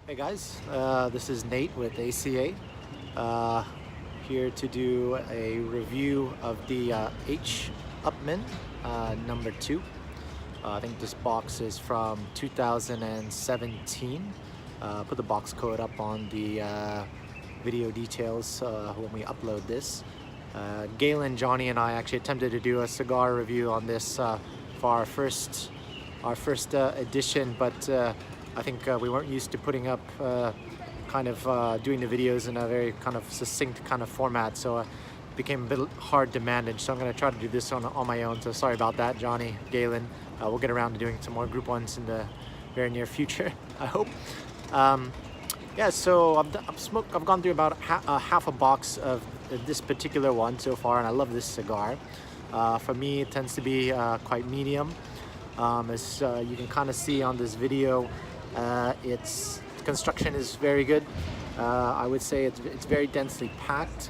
Hey guys, this is Nate with ACA, here to do a review of the Upmann number 2. I think this box is from 2017. Put the box code up on the video details when we upload this. Galen, Johnny, and I actually attempted to do a cigar review on this for our first edition, but I think we weren't used to putting up doing the videos in a very kind of succinct kind of format, so it became a bit hard to manage. So I'm going to try to do this on my own, so sorry about that, Johnny, Galen. We'll get around to doing some more group ones in the very near future, I hope. Yeah, so I've gone through about half a box of this particular one so far, and I love this cigar. For me, it tends to be quite medium. As you can kind of see on this video, its construction is very good. I would say it's very densely packed.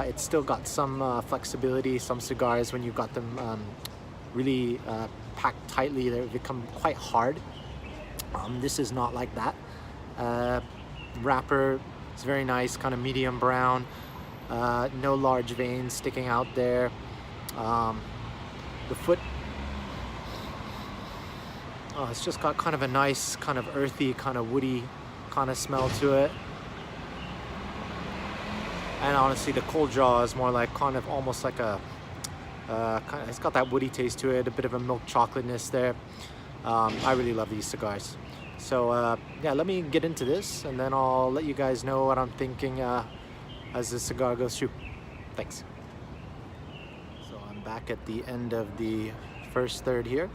It's still got some flexibility. Some cigars, when you've got them really packed tightly, they become quite hard. This is not like that. Wrapper is very nice, kind of medium brown. No large veins sticking out there. The foot, it's just got kind of a nice, kind of earthy, kind of woody kind of smell to it. And honestly, the cold draw is more like kind of almost like a, it's got that woody taste to it, a bit of a milk chocolateness there. I really love these cigars. So yeah, let me get into this, and then I'll let you guys know what I'm thinking as the cigar goes through. Thanks. So I'm back at the end of the first third here.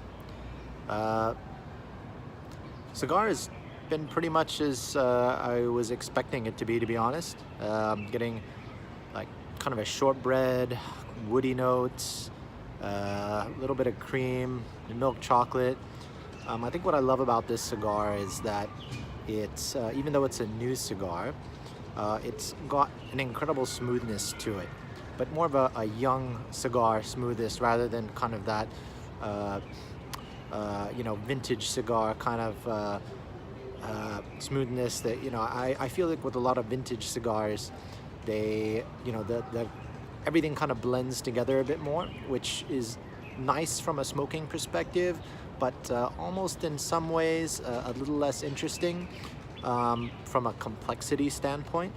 Cigar has been pretty much as I was expecting it to be honest. Getting like kind of a shortbread, woody notes, a little bit of cream, milk chocolate. I think what I love about this cigar is that it's, even though it's a new cigar, it's got an incredible smoothness to it, but more of a young cigar smoothness rather than kind of that you know, vintage cigar kind of smoothness that, you know, I feel like with a lot of vintage cigars, they, you know, everything kind of blends together a bit more, which is nice from a smoking perspective, but almost in some ways a little less interesting from a complexity standpoint.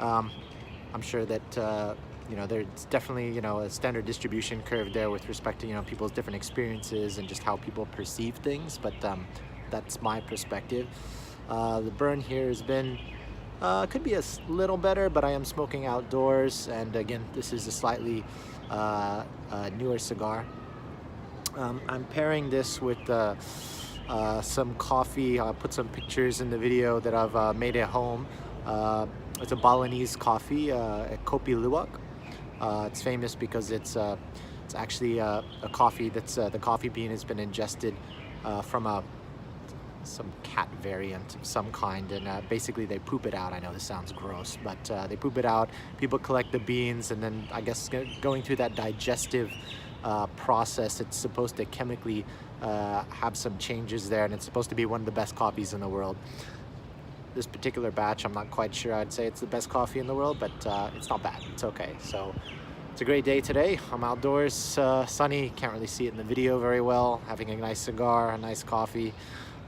I'm sure that you know, there's definitely, you know, a standard distribution curve there with respect to, you know, people's different experiences and just how people perceive things, but that's my perspective. The burn here has been, could be a little better, but I am smoking outdoors, and again, this is a slightly newer cigar. I'm pairing this with some coffee. I'll put some pictures in the video that I've made at home. It's a Balinese coffee, Kopi Luwak. It's famous because it's actually a coffee that's the coffee bean has been ingested from some cat variant of some kind, and basically they poop it out. I know this sounds gross, but they poop it out. People collect the beans, and then I guess going through that digestive process, it's supposed to chemically have some changes there, and it's supposed to be one of the best coffees in the world. This particular batch, I'm not quite sure I'd say it's the best coffee in the world, but it's not bad. It's okay. So it's a great day today. I'm outdoors, sunny. Can't really see it in the video very well. Having a nice cigar, a nice coffee.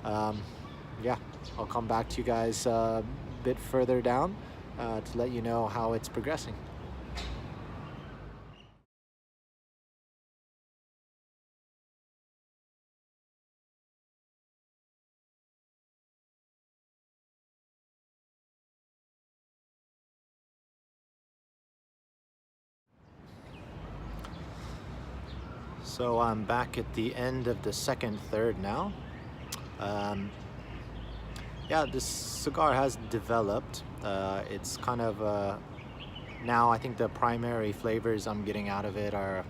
Yeah, I'll come back to you guys a bit further down to let you know how it's progressing. So I'm back at the end of the second third now. Yeah, this cigar has developed. It's kind of now I think the primary flavors I'm getting out of it are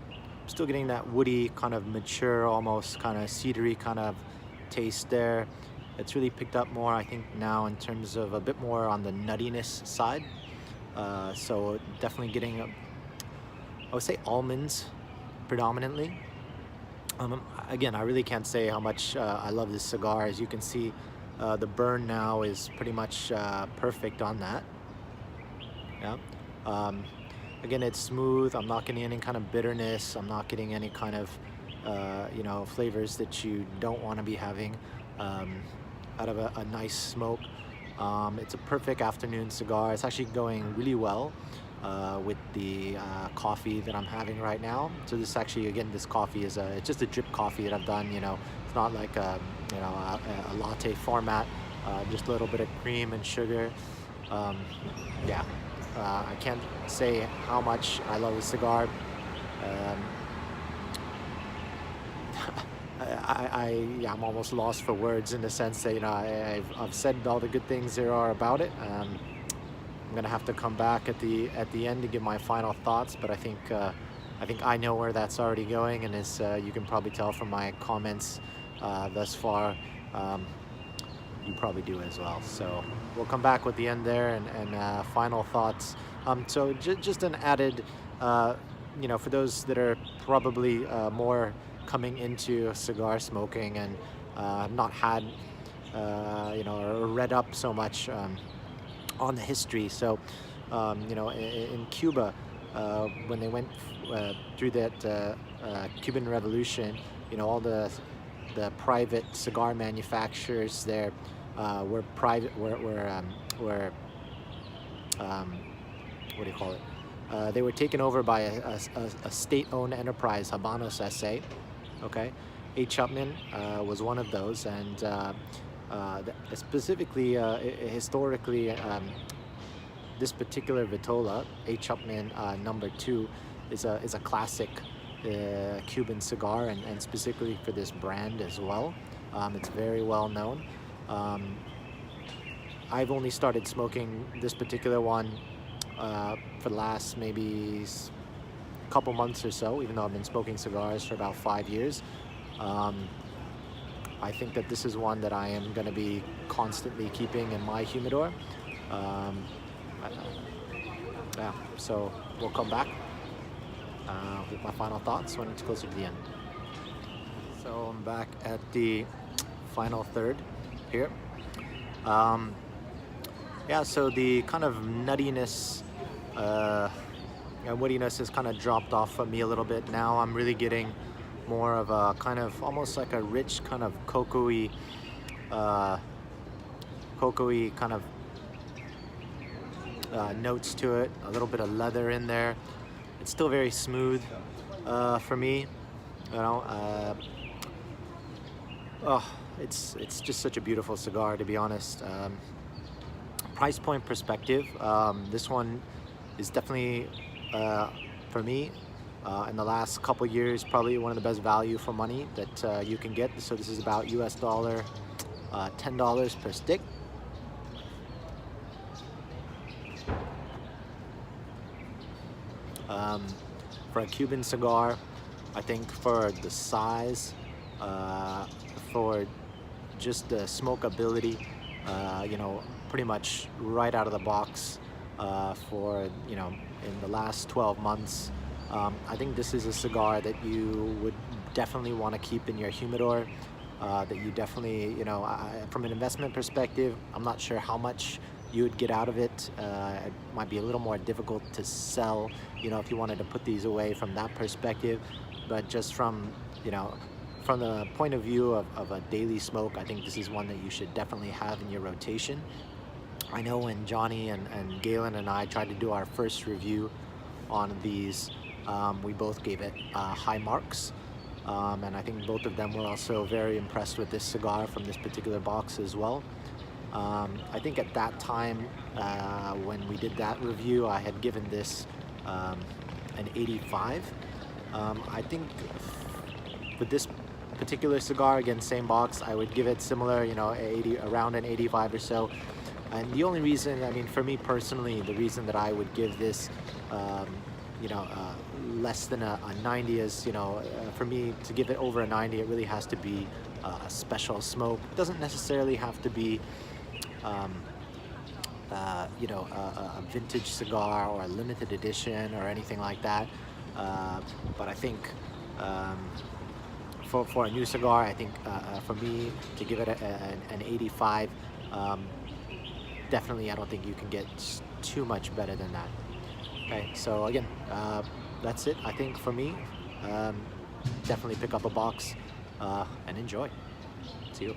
still getting that woody, kind of mature, almost kind of cedary kind of taste there. It's really picked up more, I think, now in terms of a bit more on the nuttiness side. So definitely getting, I would say, almonds predominantly. Again, I really can't say how much I love this cigar. As you can see, The burn now is pretty much perfect on that. Yeah. Again, it's smooth. I'm not getting any kind of bitterness. I'm not getting any kind of you know, flavors that you don't want to be having out of a nice smoke. It's a perfect afternoon cigar. It's actually going really well with the coffee that I'm having right now. So this actually, again, this coffee is it's just a drip coffee that I've done. You know, it's not like you know, a latte format. Just a little bit of cream and sugar. Yeah, I can't say how much I love the cigar. Yeah, I'm almost lost for words in the sense that, you know, I've said all the good things there are about it. I'm gonna have to come back at the end to give my final thoughts, but I think I know where that's already going, and as you can probably tell from my comments thus far, you probably do as well. So we'll come back with the end there and final thoughts. So just an added, you know, for those that are probably more coming into cigar smoking and not had, you know, or read up so much on the history. So, you know, in Cuba, when they went through that Cuban Revolution, you know, all the private cigar manufacturers there were private, were what do you call it? They were taken over by a state-owned enterprise, Habanos SA. Okay, H. Upmann was one of those, and specifically, historically, this particular Vitola, H. Upmann number 2, is a classic Cuban cigar, and specifically for this brand as well. It's very well known. I've only started smoking this particular one for the last maybe couple months or so, even though I've been smoking cigars for about 5 years. I think that this is one that I am going to be constantly keeping in my humidor. Yeah, so we'll come back with my final thoughts when it's closer to the end. So I'm back at the final third here. Yeah, so the kind of nuttiness and woodiness has kind of dropped off of me a little bit. Now I'm really getting more of a kind of almost like a rich kind of cocoa-y kind of notes to it, a little bit of leather in there. It's still very smooth for me, you know. Oh, it's just such a beautiful cigar, to be honest. Price point perspective, this one is definitely for me in the last couple years probably one of the best value for money that you can get. So this is about US dollar $10 per stick. For a Cuban cigar, I think for the size, for just the smokability, you know, pretty much right out of the box, for, you know, in the last 12 months, I think this is a cigar that you would definitely want to keep in your humidor, that you definitely, you know, from an investment perspective, I'm not sure how much you would get out of it. It might be a little more difficult to sell, you know, if you wanted to put these away from that perspective, but just from, you know, from the point of view of a daily smoke, I think this is one that you should definitely have in your rotation. I know when Johnny and Galen and I tried to do our first review on these, we both gave it high marks, and I think both of them were also very impressed with this cigar from this particular box as well. I think at that time, when we did that review, I had given this an 85. I think with this particular cigar, again, same box, I would give it similar, you know, 80, around an 85 or so. And the only reason, I mean, for me personally, the reason that I would give this, you know, less than a 90 is, you know, for me to give it over a 90, it really has to be a special smoke. It doesn't necessarily have to be, you know, a vintage cigar or a limited edition or anything like that. But I think for a new cigar, I think for me to give it an 85, definitely I don't think you can get too much better than that. Okay, so again, that's it. I think for me, definitely pick up a box and enjoy. See you.